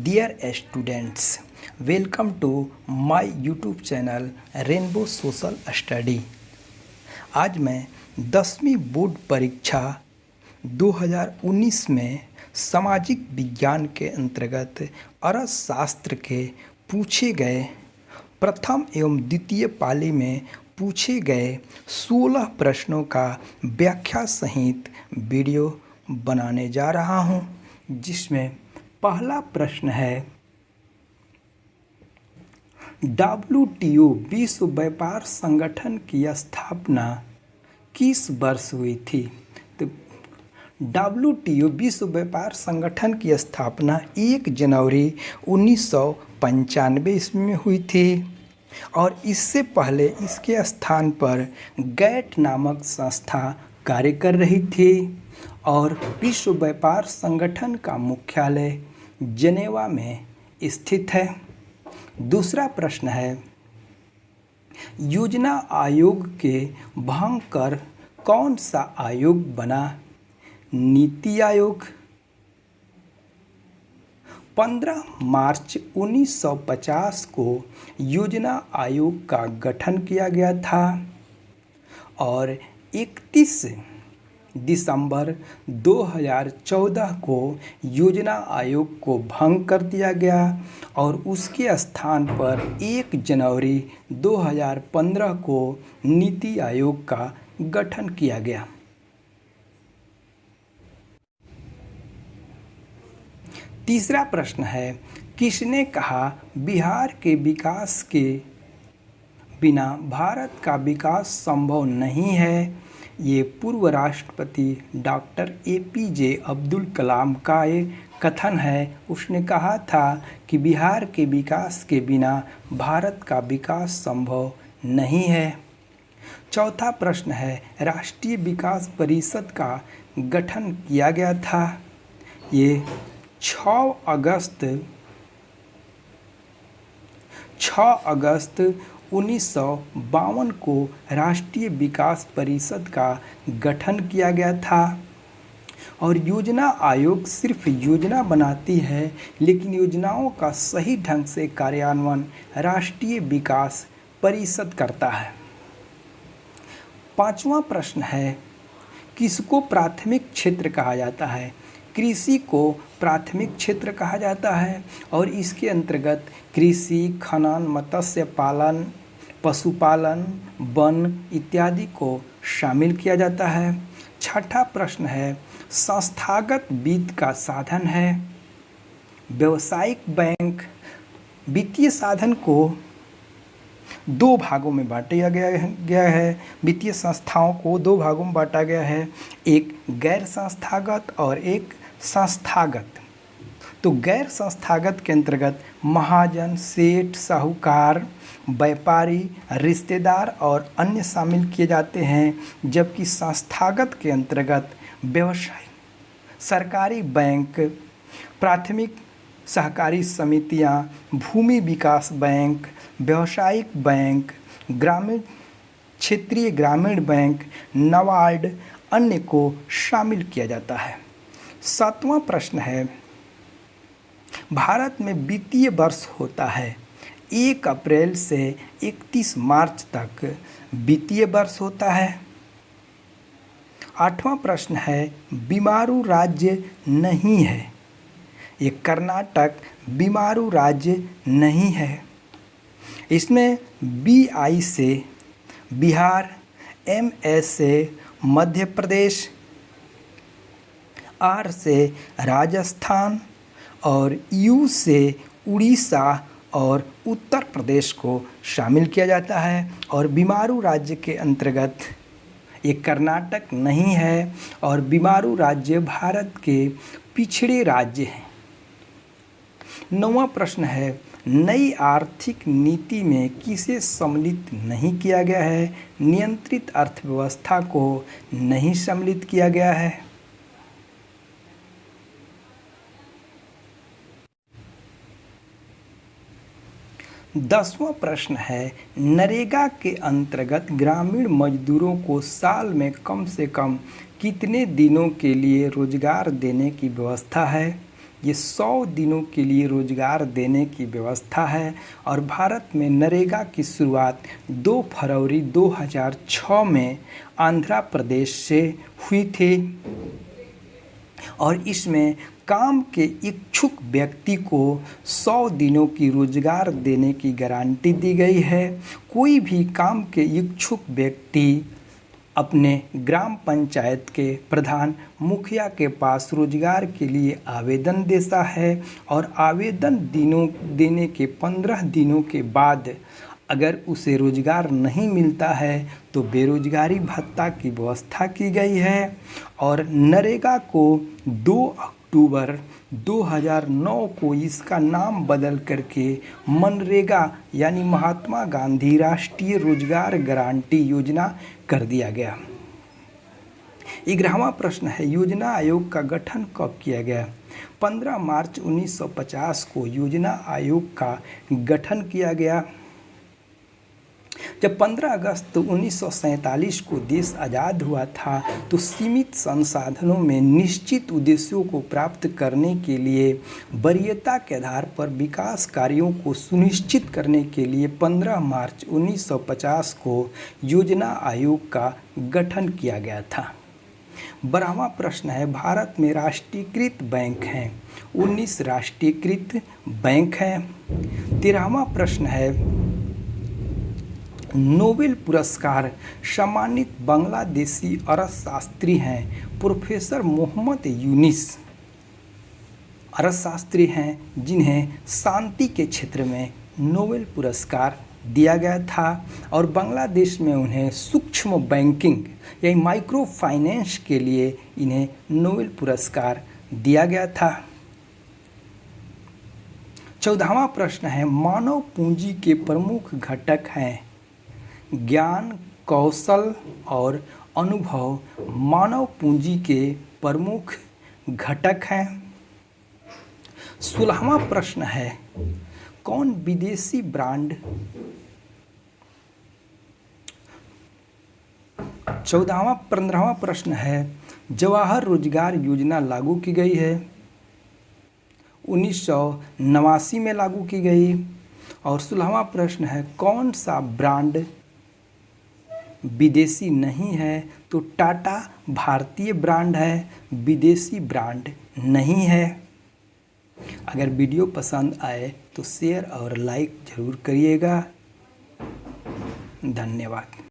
Dear students, welcome to my YouTube channel rainbow social study. आज मैं 10वीं board परीक्षा 2019 में सामाजिक विज्ञान के अंतर्गत अर्थशास्त्र के पूछे गए प्रथम एवं द्वितीय पाली में पूछे गए 16 प्रश्नों का व्याख्या सहित वीडियो बनाने जा रहा हूं, जिसमें पहला प्रश्न है WTO विश्व व्यापार संगठन की स्थापना किस वर्ष हुई थी। तो WTO विश्व व्यापार संगठन की स्थापना 1 जनवरी 1995 ईस्वी में हुई थी और इससे पहले इसके स्थान पर गैट नामक संस्था कार्य कर रही थी और विश्व व्यापार संगठन का मुख्यालय जेनेवा में स्थित है। दूसरा प्रश्न है, योजना आयोग के भंग कर कौन सा आयोग बना। नीति आयोग। 15 मार्च 1950 को योजना आयोग का गठन किया गया था और 31 दिसंबर 2014 को योजना आयोग को भंग कर दिया गया और उसके स्थान पर 1 जनवरी 2015 को नीति आयोग का गठन किया गया। तीसरा प्रश्न है, किसने कहा बिहार के विकास के बिना भारत का विकास संभव नहीं है। ये पूर्व राष्ट्रपति डॉक्टर APJ अब्दुल कलाम का ये कथन है। उसने कहा था कि बिहार के विकास के बिना भारत का विकास संभव नहीं है। चौथा प्रश्न है, राष्ट्रीय विकास परिषद का गठन किया गया था। ये 6 अगस्त 1952 को राष्ट्रीय विकास परिषद का गठन किया गया था और योजना आयोग सिर्फ योजना बनाती है, लेकिन योजनाओं का सही ढंग से कार्यान्वयन राष्ट्रीय विकास परिषद करता है। पांचवा प्रश्न है, किसको प्राथमिक क्षेत्र कहा जाता है। कृषि को प्राथमिक क्षेत्र कहा जाता है और इसके अंतर्गत कृषि, खनन, मत्स्य पालन, पशुपालन, वन इत्यादि को शामिल किया जाता है। छठा प्रश्न है, संस्थागत वित्त का साधन है। व्यावसायिक बैंक वित्तीय साधन को 2 भागों में बांटा गया है। वित्तीय संस्थाओं को 2 भागों में बांटा गया है, एक गैर संस्थागत और एक संस्थागत। तो गैर संस्थागत के अंतर्गत महाजन, सेठ, साहूकार, व्यापारी, रिश्तेदार और अन्य शामिल किए जाते हैं, जबकि संस्थागत के अंतर्गत व्यवसाय, सरकारी बैंक, प्राथमिक सहकारी समितियां, भूमि विकास बैंक, व्यावसायिक बैंक, क्षेत्रीय ग्रामीण बैंक, नाबार्ड अन्य को शामिल किया जाता है। 7वां प्रश्न है, भारत में वित्तीय वर्ष होता है 1 अप्रैल से 31 मार्च तक वित्तीय वर्ष होता है। 8वां प्रश्न है, बीमारू राज्य नहीं है। ये कर्नाटक बीमारू राज्य नहीं है। इसमें BI से बिहार, MS से मध्य प्रदेश, R से राजस्थान और U से उड़ीसा और उत्तर प्रदेश को शामिल किया जाता है और बीमारू राज्य के अंतर्गत ये कर्नाटक नहीं है और बीमारू राज्य भारत के पिछड़े राज्य हैं। 9वां प्रश्न है, नई आर्थिक नीति में किसे सम्मिलित नहीं किया गया है। नियंत्रित अर्थव्यवस्था को नहीं सम्मिलित किया गया है। 10वां प्रश्न है, नरेगा के अंतर्गत ग्रामीण मजदूरों को साल में कम से कम कितने दिनों के लिए रोजगार देने की व्यवस्था है। ये 100 दिनों के लिए रोजगार देने की व्यवस्था है। और भारत में नरेगा की शुरुआत 2 फरवरी 2006 में आंध्र प्रदेश से हुई थी और इसमें काम के इच्छुक व्यक्ति को 100 दिनों की रोजगार देने की गारंटी दी गई है। कोई भी काम के इच्छुक व्यक्ति अपने ग्राम पंचायत के प्रधान मुखिया के पास रोजगार के लिए आवेदन देता है और आवेदन दिनों देने के 15 दिनों के बाद अगर उसे रोजगार नहीं मिलता है तो बेरोजगारी भत्ता की व्यवस्था की गई है। और नरेगा को 2 अक्टूबर 2009 को इसका नाम बदल करके मनरेगा यानी महात्मा गांधी राष्ट्रीय रोजगार गारंटी योजना कर दिया गया। 11वां प्रश्न है, योजना आयोग का गठन कब किया गया? 15 मार्च 1950 को योजना आयोग का गठन किया गया। जब 15 अगस्त 1947 को देश आज़ाद हुआ था तो सीमित संसाधनों में निश्चित उद्देश्यों को प्राप्त करने के लिए वरीयता के आधार पर विकास कार्यों को सुनिश्चित करने के लिए 15 मार्च 1950 को योजना आयोग का गठन किया गया था। 12वां प्रश्न है, भारत में राष्ट्रीयकृत बैंक हैं? 19 राष्ट्रीयकृत बैंक हैं। 13वां प्रश्न है, नोबेल पुरस्कार सम्मानित बांग्लादेशी अर्थशास्त्री हैं प्रोफेसर मोहम्मद यूनिस अर्थशास्त्री हैं जिन्हें शांति के क्षेत्र में नोबेल पुरस्कार दिया गया था और बांग्लादेश में उन्हें सूक्ष्म बैंकिंग यानी माइक्रो फाइनेंस के लिए इन्हें नोबेल पुरस्कार दिया गया था। 14वां प्रश्न है, मानव पूंजी के प्रमुख घटक हैं ज्ञान, कौशल और अनुभव मानव पूंजी के प्रमुख घटक हैं। 16वां प्रश्न है, कौन विदेशी ब्रांड 15वां प्रश्न है, जवाहर रोजगार योजना लागू की गई है 1989 में लागू की गई। और 16वां प्रश्न है, कौन सा ब्रांड विदेशी नहीं है? तो टाटा भारतीय ब्रांड है, विदेशी ब्रांड नहीं है। अगर वीडियो पसंद आए तो शेयर और लाइक ज़रूर करिएगा। धन्यवाद।